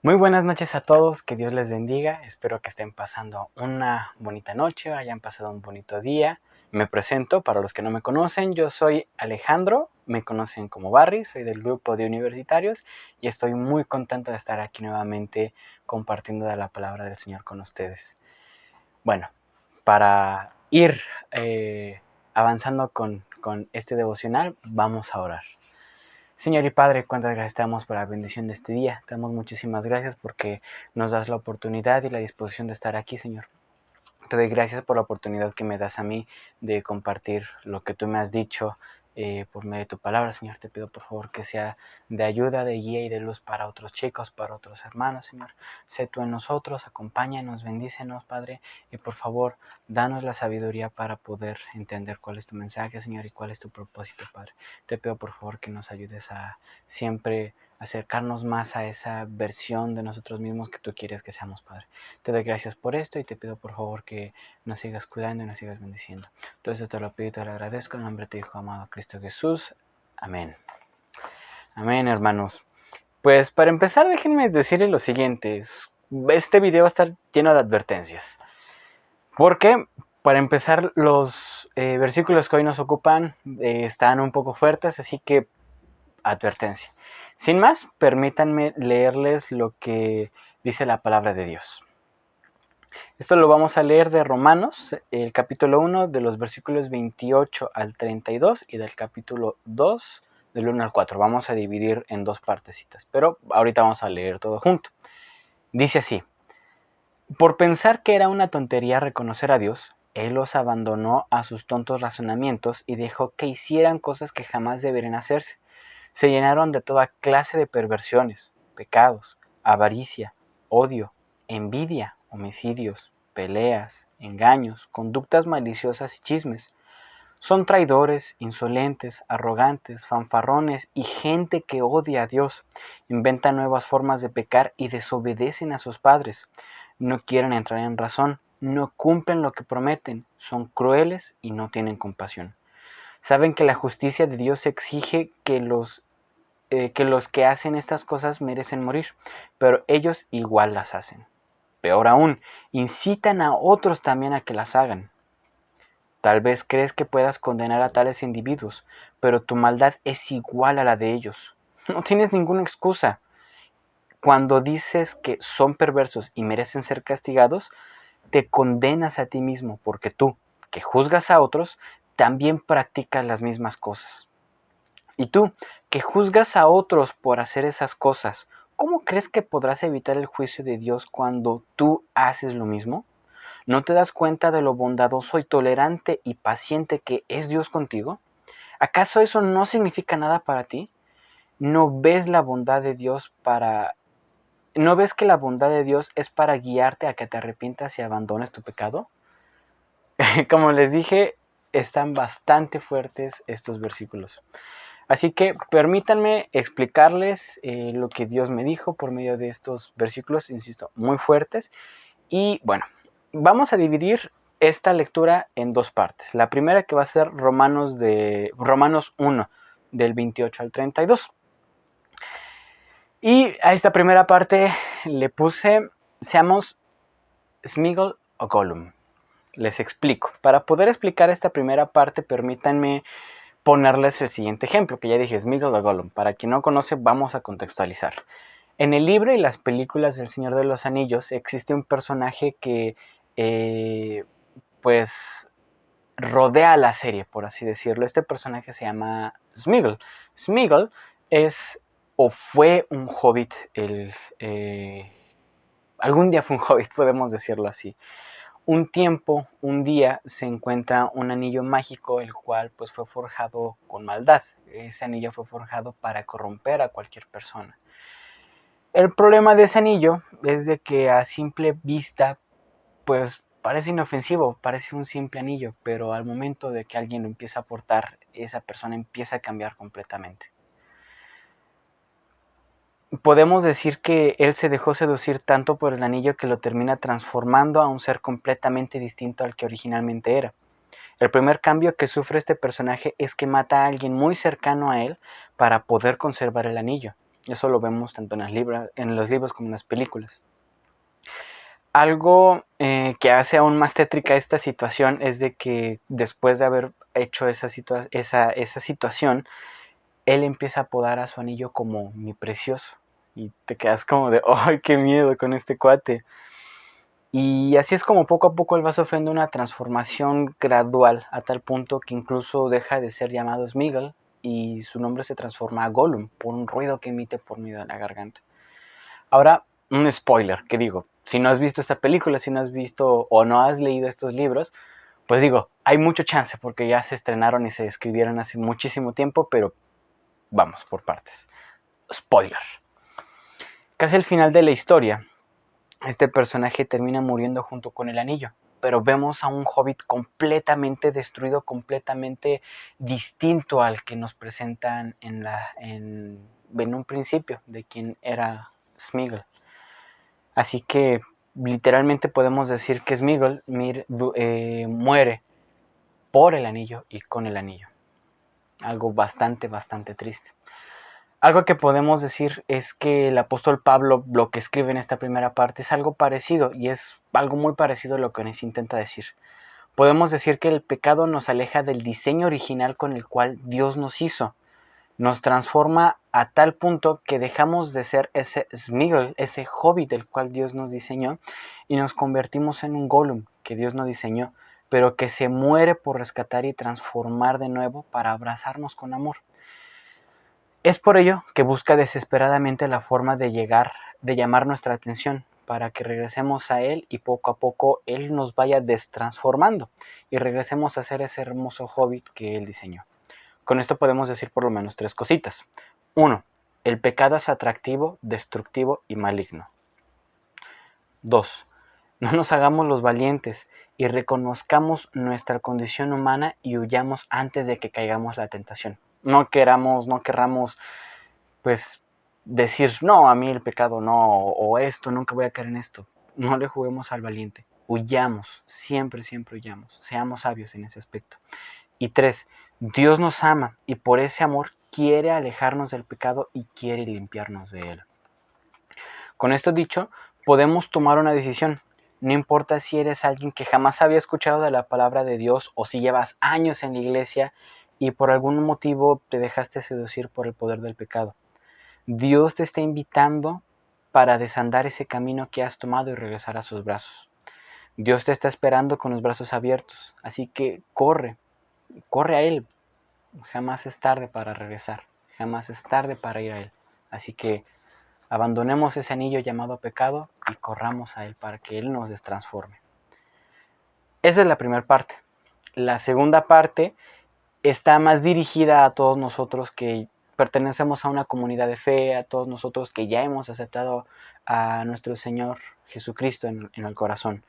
Muy buenas noches a todos, que Dios les bendiga. Espero que estén pasando una bonita noche, hayan pasado un bonito día. Me presento, para los que no me conocen, yo soy Alejandro, me conocen como Barry, soy del grupo de universitarios y estoy muy contento de estar aquí nuevamente compartiendo de la palabra del Señor con ustedes. Bueno, para ir avanzando con este devocional, vamos a orar. Señor y Padre, cuántas gracias te damos por la bendición de este día. Te damos muchísimas gracias porque nos das la oportunidad y la disposición de estar aquí, Señor. Te doy gracias por la oportunidad que me das a mí de compartir lo que tú me has dicho por medio de tu palabra, Señor. Te pido por favor que sea de ayuda, de guía y de luz para otros chicos, para otros hermanos, Señor. Sé tú en nosotros, acompáñanos, bendícenos, Padre, y por favor, danos la sabiduría para poder entender cuál es tu mensaje, Señor, y cuál es tu propósito, Padre. Te pido por favor que nos ayudes a siempre acercarnos más a esa versión de nosotros mismos que tú quieres que seamos, Padre. Te doy gracias por esto y te pido por favor que nos sigas cuidando y nos sigas bendiciendo. Todo esto te lo pido y te lo agradezco en nombre de tu Hijo amado Cristo Jesús. Amén. Amén, hermanos. Pues para empezar, déjenme decirles lo siguiente. Este video va a estar lleno de advertencias. Porque, para empezar, los versículos que hoy nos ocupan están un poco fuertes, así que advertencia. Sin más, permítanme leerles lo que dice la palabra de Dios. Esto lo vamos a leer de Romanos, el capítulo 1, de los versículos 28 al 32 y del capítulo 2, del 1 al 4. Vamos a dividir en dos partecitas, pero ahorita vamos a leer todo junto. Dice así: por pensar que era una tontería reconocer a Dios, Él los abandonó a sus tontos razonamientos y dejó que hicieran cosas que jamás deberían hacerse. Se llenaron de toda clase de perversiones, pecados, avaricia, odio, envidia, homicidios, peleas, engaños, conductas maliciosas y chismes. Son traidores, insolentes, arrogantes, fanfarrones y gente que odia a Dios. Inventan nuevas formas de pecar y desobedecen a sus padres. No quieren entrar en razón, no cumplen lo que prometen, son crueles y no tienen compasión. Saben que la justicia de Dios exige que los que hacen estas cosas merecen morir, pero ellos igual las hacen. Peor aún, incitan a otros también a que las hagan. Tal vez crees que puedas condenar a tales individuos, pero tu maldad es igual a la de ellos. No tienes ninguna excusa. Cuando dices que son perversos y merecen ser castigados, te condenas a ti mismo, porque tú, que juzgas a otros, también practicas las mismas cosas. Y tú, que juzgas a otros por hacer esas cosas, ¿cómo crees que podrás evitar el juicio de Dios cuando tú haces lo mismo? ¿No te das cuenta de lo bondadoso y tolerante y paciente que es Dios contigo? ¿Acaso eso no significa nada para ti? ¿No ves la bondad de Dios ¿No ves que la bondad de Dios es para guiarte a que te arrepientas y abandones tu pecado? Como les dije, están bastante fuertes estos versículos. Así que permítanme explicarles lo que Dios me dijo por medio de estos versículos, insisto, muy fuertes. Y bueno, vamos a dividir esta lectura en dos partes. La primera, que va a ser Romanos 1, del 28 al 32. Y a esta primera parte le puse, seamos Sméagol o Gollum. Les explico. Para poder explicar esta primera parte, permítanme ponerles el siguiente ejemplo, que ya dije, Sméagol o Gollum. Para quien no conoce, vamos a contextualizar. En el libro y las películas del Señor de los Anillos existe un personaje que pues rodea la serie, por así decirlo. Este personaje se llama Sméagol. Sméagol es o fue un hobbit, algún día fue un hobbit, podemos decirlo así. Un día se encuentra un anillo mágico, el cual pues fue forjado con maldad. Ese anillo fue forjado para corromper a cualquier persona. El problema de ese anillo es de que a simple vista pues parece inofensivo, parece un simple anillo, pero al momento de que alguien lo empieza a portar, esa persona empieza a cambiar completamente. Podemos decir que él se dejó seducir tanto por el anillo que lo termina transformando a un ser completamente distinto al que originalmente era. El primer cambio que sufre este personaje es que mata a alguien muy cercano a él para poder conservar el anillo. Eso lo vemos tanto en los libros como en las películas. Algo que hace aún más tétrica esta situación es de que después de haber hecho esa situación, él empieza a apodar a su anillo como mi precioso. Y te quedas como de, ¡ay, qué miedo con este cuate! Y así es como poco a poco él va sufriendo una transformación gradual, a tal punto que incluso deja de ser llamado Sméagol y su nombre se transforma a Gollum por un ruido que emite por medio de la garganta. Ahora, un spoiler, que digo, si no has visto esta película, si no has visto o no has leído estos libros, pues digo, hay mucho chance porque ya se estrenaron y se escribieron hace muchísimo tiempo, pero vamos por partes. Spoiler. Casi al final de la historia, este personaje termina muriendo junto con el anillo, pero vemos a un hobbit completamente destruido, completamente distinto al que nos presentan en un principio de quien era Sméagol. Así que literalmente podemos decir que Sméagol muere por el anillo y con el anillo. Algo bastante, bastante triste. Algo que podemos decir es que el apóstol Pablo lo que escribe en esta primera parte es algo parecido y es algo muy parecido a lo que nos intenta decir. Podemos decir que el pecado nos aleja del diseño original con el cual Dios nos hizo. Nos transforma a tal punto que dejamos de ser ese Sméagol, ese hobbit del cual Dios nos diseñó, y nos convertimos en un Gollum que Dios no diseñó, pero que se muere por rescatar y transformar de nuevo para abrazarnos con amor. Es por ello que busca desesperadamente la forma de llamar nuestra atención, para que regresemos a Él y poco a poco Él nos vaya destransformando y regresemos a ser ese hermoso hobbit que Él diseñó. Con esto podemos decir por lo menos 3 cositas. 1. El pecado es atractivo, destructivo y maligno. 2. No nos hagamos los valientes y reconozcamos nuestra condición humana y huyamos antes de que caigamos la tentación. No querramos pues decir, no, a mí el pecado no, o esto, nunca voy a caer en esto. No le juguemos al valiente. Huyamos, siempre, siempre huyamos. Seamos sabios en ese aspecto. Y 3, Dios nos ama y por ese amor quiere alejarnos del pecado y quiere limpiarnos de él. Con esto dicho, podemos tomar una decisión. No importa si eres alguien que jamás había escuchado de la palabra de Dios o si llevas años en la iglesia y por algún motivo te dejaste seducir por el poder del pecado. Dios te está invitando para desandar ese camino que has tomado y regresar a sus brazos. Dios te está esperando con los brazos abiertos, así que corre a Él. Jamás es tarde para regresar, jamás es tarde para ir a Él. Así que abandonemos ese anillo llamado pecado y corramos a Él para que Él nos destransforme. Esa es la primera parte. La segunda parte está más dirigida a todos nosotros que pertenecemos a una comunidad de fe, a todos nosotros que ya hemos aceptado a nuestro Señor Jesucristo en el corazón.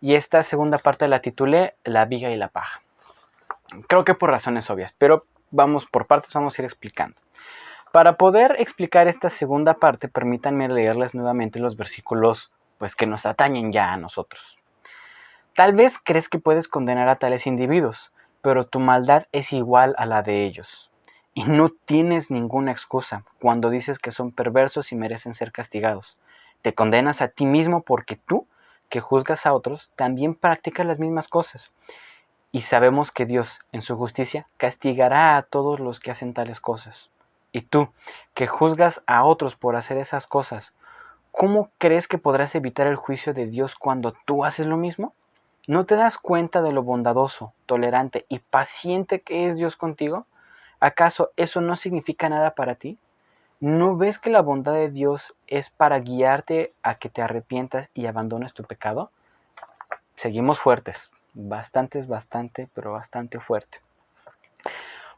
Y esta segunda parte la titulé La viga y la paja. Creo que por razones obvias, pero vamos por partes, vamos a ir explicando. Para poder explicar esta segunda parte, permítanme leerles nuevamente los versículos pues, que nos atañen ya a nosotros. Tal vez crees que puedes condenar a tales individuos, pero tu maldad es igual a la de ellos. Y no tienes ninguna excusa cuando dices que son perversos y merecen ser castigados. Te condenas a ti mismo porque tú, que juzgas a otros, también practicas las mismas cosas. Y sabemos que Dios, en su justicia, castigará a todos los que hacen tales cosas. Y tú, que juzgas a otros por hacer esas cosas, ¿cómo crees que podrás evitar el juicio de Dios cuando tú haces lo mismo? ¿No te das cuenta de lo bondadoso, tolerante y paciente que es Dios contigo? ¿Acaso eso no significa nada para ti? ¿No ves que la bondad de Dios es para guiarte a que te arrepientas y abandones tu pecado? Seguimos fuertes, pero bastante fuerte.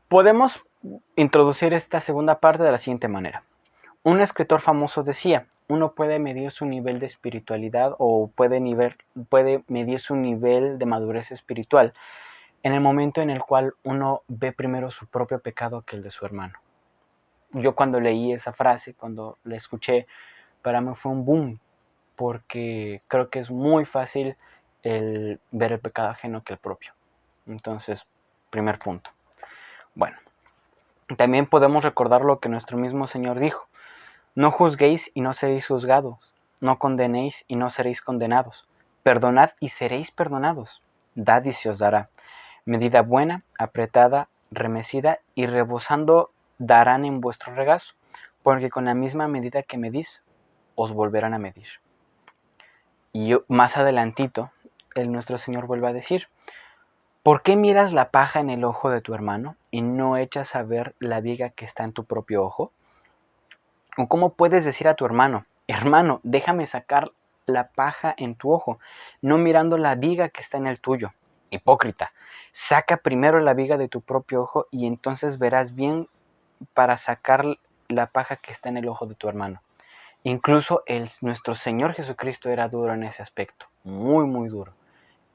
Podemos introducir esta segunda parte de la siguiente manera. Un escritor famoso decía, uno puede medir su nivel de espiritualidad o puede medir su nivel de madurez espiritual en el momento en el cual uno ve primero su propio pecado que el de su hermano. Yo cuando leí esa frase, cuando la escuché, para mí fue un boom, porque creo que es muy fácil el ver el pecado ajeno que el propio. Entonces, primer punto. Bueno, también podemos recordar lo que nuestro mismo Señor dijo. No juzguéis y no seréis juzgados, no condenéis y no seréis condenados, perdonad y seréis perdonados, dad y se os dará, medida buena, apretada, remecida y rebosando darán en vuestro regazo, porque con la misma medida que medís, os volverán a medir. Y más adelantito, nuestro Señor vuelve a decir, ¿por qué miras la paja en el ojo de tu hermano y no echas a ver la viga que está en tu propio ojo? ¿O cómo puedes decir a tu hermano, hermano, déjame sacar la paja en tu ojo, no mirando la viga que está en el tuyo? Hipócrita, saca primero la viga de tu propio ojo y entonces verás bien para sacar la paja que está en el ojo de tu hermano. Incluso nuestro Señor Jesucristo era duro en ese aspecto, muy, muy duro.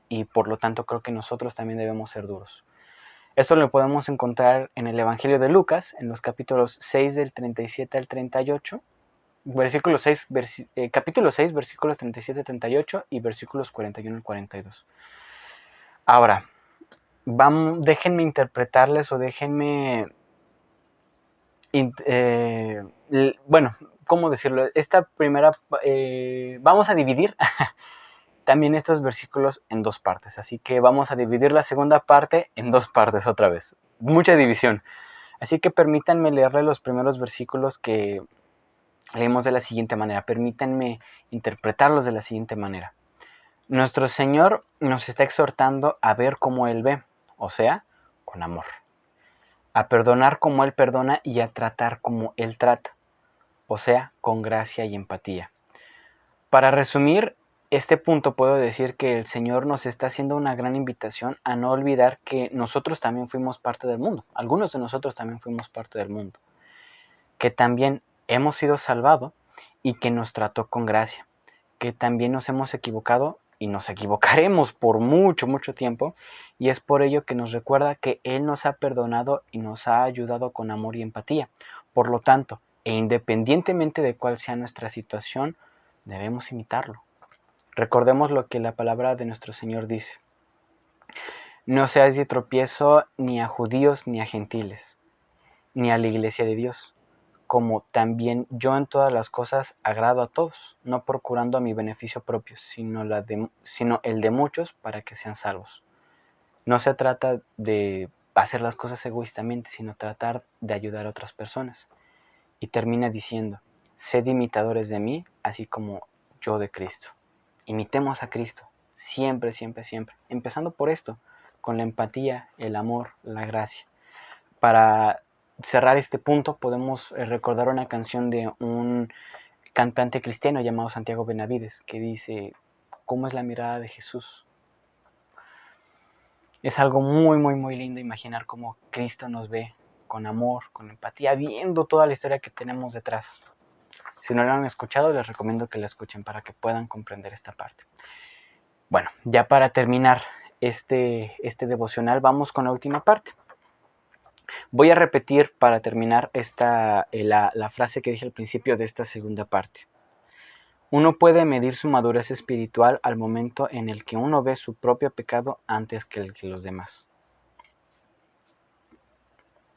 Y por lo tanto creo que nosotros también debemos ser duros. Esto lo podemos encontrar en el Evangelio de Lucas, en los capítulos 6 del 37 al 38, capítulo 6, versículos 37 al 38 y versículos 41 al 42. Ahora, déjenme interpretarles o déjenme, bueno, ¿cómo decirlo? Esta primera, vamos a dividir también estos versículos en dos partes, así que vamos a dividir la segunda parte en dos partes otra vez. Mucha división. Así que permítanme leerle los primeros versículos que leemos de la siguiente manera. Permítanme interpretarlos de la siguiente manera. Nuestro Señor nos está exhortando a ver como Él ve, o sea, con amor. A perdonar como Él perdona y a tratar como Él trata, o sea, con gracia y empatía. Para resumir este punto, puedo decir que el Señor nos está haciendo una gran invitación a no olvidar que nosotros también fuimos parte del mundo. Algunos de nosotros también fuimos parte del mundo. Que también hemos sido salvados y que nos trató con gracia. Que también nos hemos equivocado y nos equivocaremos por mucho, mucho tiempo. Y es por ello que nos recuerda que Él nos ha perdonado y nos ha ayudado con amor y empatía. Por lo tanto, e independientemente de cuál sea nuestra situación, debemos imitarlo. Recordemos lo que la palabra de nuestro Señor dice. No seáis de tropiezo ni a judíos ni a gentiles, ni a la iglesia de Dios, como también yo en todas las cosas agrado a todos, no procurando a mi beneficio propio, sino el de muchos para que sean salvos. No se trata de hacer las cosas egoístamente, sino tratar de ayudar a otras personas. Y termina diciendo, sed imitadores de mí, así como yo de Cristo. Imitemos a Cristo, siempre, siempre, siempre. Empezando por esto, con la empatía, el amor, la gracia. Para cerrar este punto, podemos recordar una canción de un cantante cristiano llamado Santiago Benavides, que dice, ¿cómo es la mirada de Jesús? Es algo muy, muy, muy lindo imaginar cómo Cristo nos ve con amor, con empatía, viendo toda la historia que tenemos detrás. Si no lo han escuchado, les recomiendo que la escuchen para que puedan comprender esta parte. Bueno, ya para terminar este devocional, vamos con la última parte. Voy a repetir para terminar la frase que dije al principio de esta segunda parte. Uno puede medir su madurez espiritual al momento en el que uno ve su propio pecado antes que el de los demás.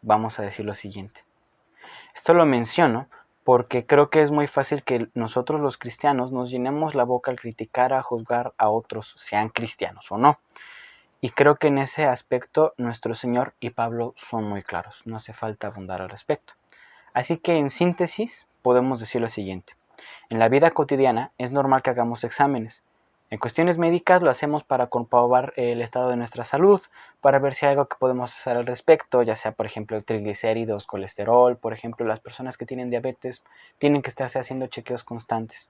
Vamos a decir lo siguiente. Esto lo menciono porque creo que es muy fácil que nosotros los cristianos nos llenemos la boca al criticar, a juzgar a otros, sean cristianos o no. Y creo que en ese aspecto nuestro Señor y Pablo son muy claros, no hace falta abundar al respecto. Así que en síntesis podemos decir lo siguiente. En la vida cotidiana es normal que hagamos exámenes. En cuestiones médicas lo hacemos para comprobar el estado de nuestra salud, para ver si hay algo que podemos hacer al respecto, ya sea por ejemplo triglicéridos, colesterol, por ejemplo las personas que tienen diabetes tienen que estarse haciendo chequeos constantes.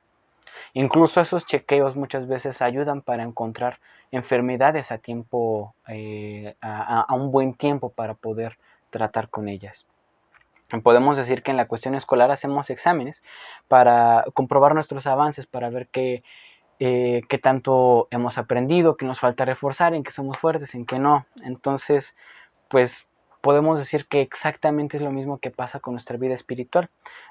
Incluso esos chequeos muchas veces ayudan para encontrar enfermedades a un buen tiempo para poder tratar con ellas. Podemos decir que en la cuestión escolar hacemos exámenes para comprobar nuestros avances, para ver qué tanto hemos aprendido, qué nos falta reforzar, en qué somos fuertes, en qué no. Entonces, pues podemos decir que exactamente es lo mismo que pasa con nuestra vida espiritual.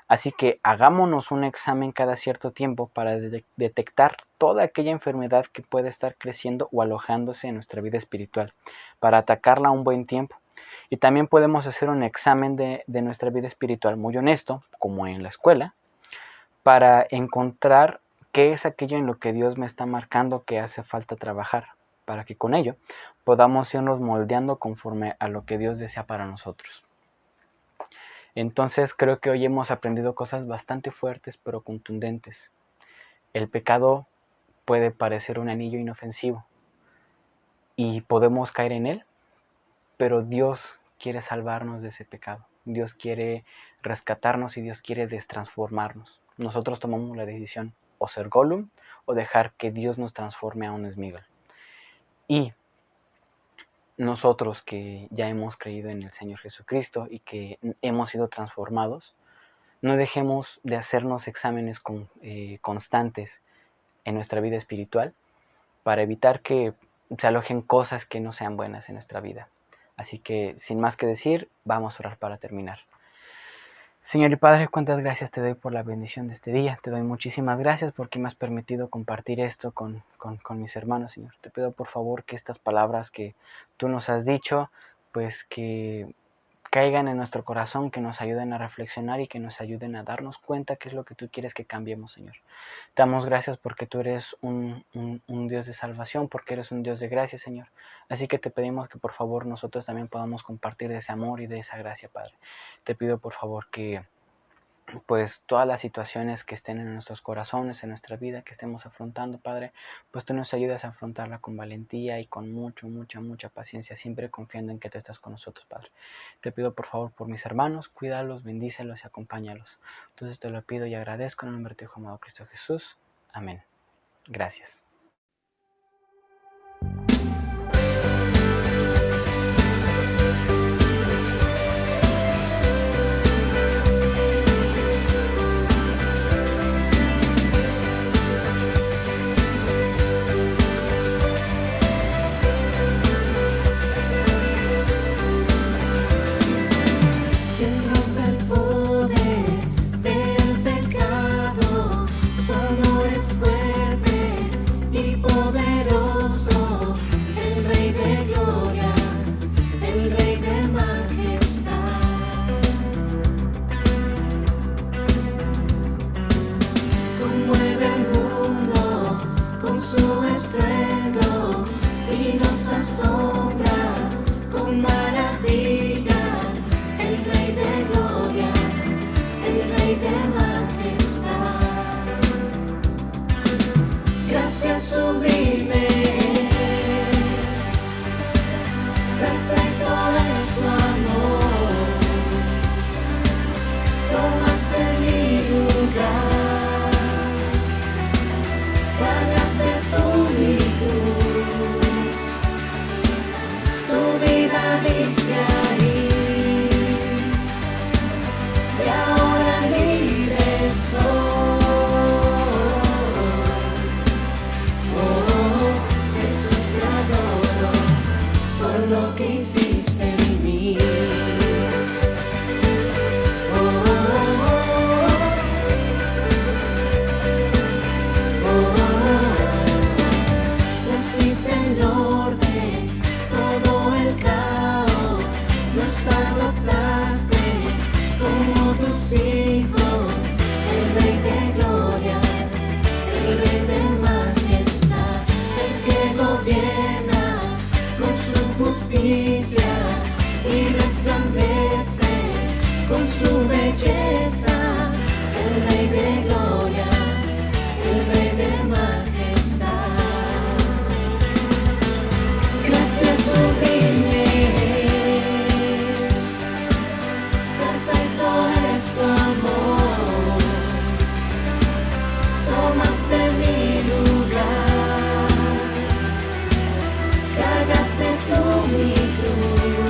Así que hagámonos un examen cada cierto tiempo para detectar toda aquella enfermedad que puede estar creciendo o alojándose en nuestra vida espiritual, para atacarla a un buen tiempo. Y también podemos hacer un examen de nuestra vida espiritual muy honesto, como en la escuela, para encontrar qué es aquello en lo que Dios me está marcando que hace falta trabajar, para que con ello podamos irnos moldeando conforme a lo que Dios desea para nosotros. Entonces creo que hoy hemos aprendido cosas bastante fuertes pero contundentes. El pecado puede parecer un anillo inofensivo y podemos caer en él, pero Dios quiere salvarnos de ese pecado. Dios quiere rescatarnos y Dios quiere destransformarnos. Nosotros tomamos la decisión o ser Gollum o dejar que Dios nos transforme a un Sméagol. Y nosotros que ya hemos creído en el Señor Jesucristo y que hemos sido transformados, no dejemos de hacernos exámenes constantes en nuestra vida espiritual para evitar que se alojen cosas que no sean buenas en nuestra vida. Así que, sin más que decir, vamos a orar para terminar. Señor y Padre, cuántas gracias te doy por la bendición de este día. Te doy muchísimas gracias porque me has permitido compartir esto con mis hermanos, Señor. Te pido por favor que estas palabras que tú nos has dicho, pues que caigan en nuestro corazón, que nos ayuden a reflexionar y que nos ayuden a darnos cuenta qué es lo que tú quieres que cambiemos, Señor. Te damos gracias porque tú eres un Dios de salvación, porque eres un Dios de gracia, Señor. Así que te pedimos que por favor nosotros también podamos compartir de ese amor y de esa gracia, Padre. Te pido por favor que pues todas las situaciones que estén en nuestros corazones, en nuestra vida, que estemos afrontando, Padre, pues tú nos ayudas a afrontarla con valentía y con mucha paciencia, siempre confiando en que tú estás con nosotros, Padre. Te pido por favor por mis hermanos, cuídalos, bendícelos y acompáñalos. Entonces te lo pido y agradezco en el nombre de tu Hijo amado Cristo Jesús. Amén. Gracias. Y resplandece con su belleza, el Rey de gloria, el Rey de majestad. Gracias sublime, perfecto es tu amor, tomaste mi lugar, cargaste tú mi cruz,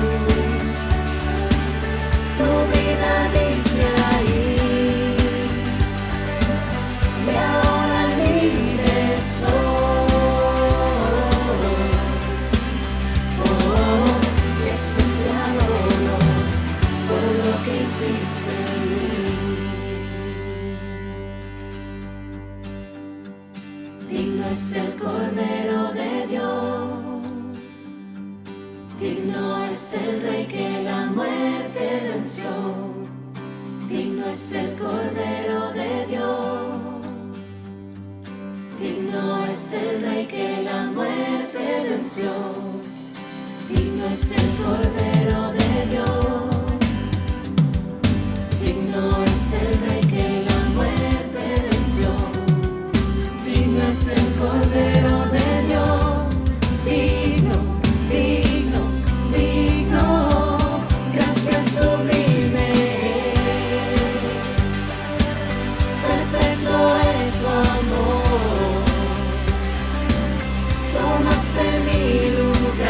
tu vida dice ahí, y ahora libre soy. Oh, Jesús, te adoro por lo que hiciste en mí. Digno es el Cordero de Dios, digno es el Rey que la muerte venció, digno es el Cordero de Dios, venció. Digno es el Cordero de Dios, digno es el Rey que la muerte venció. Digno es el Cordero de Dios, digno, digno, digno, gracias sublime. Perfecto es su amor, tomaste mi lugar,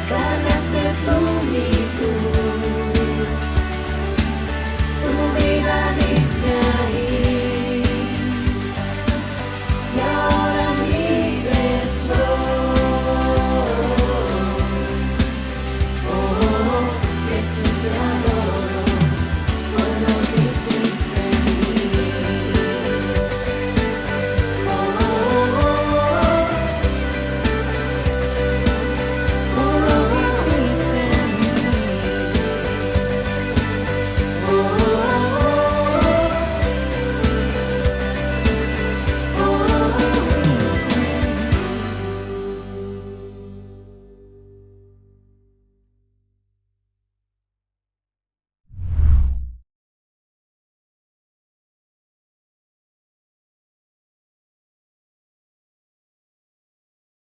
cargaste tú mi cruz, tu vida diste ahí, y ahora libre soy. Oh, Jesús.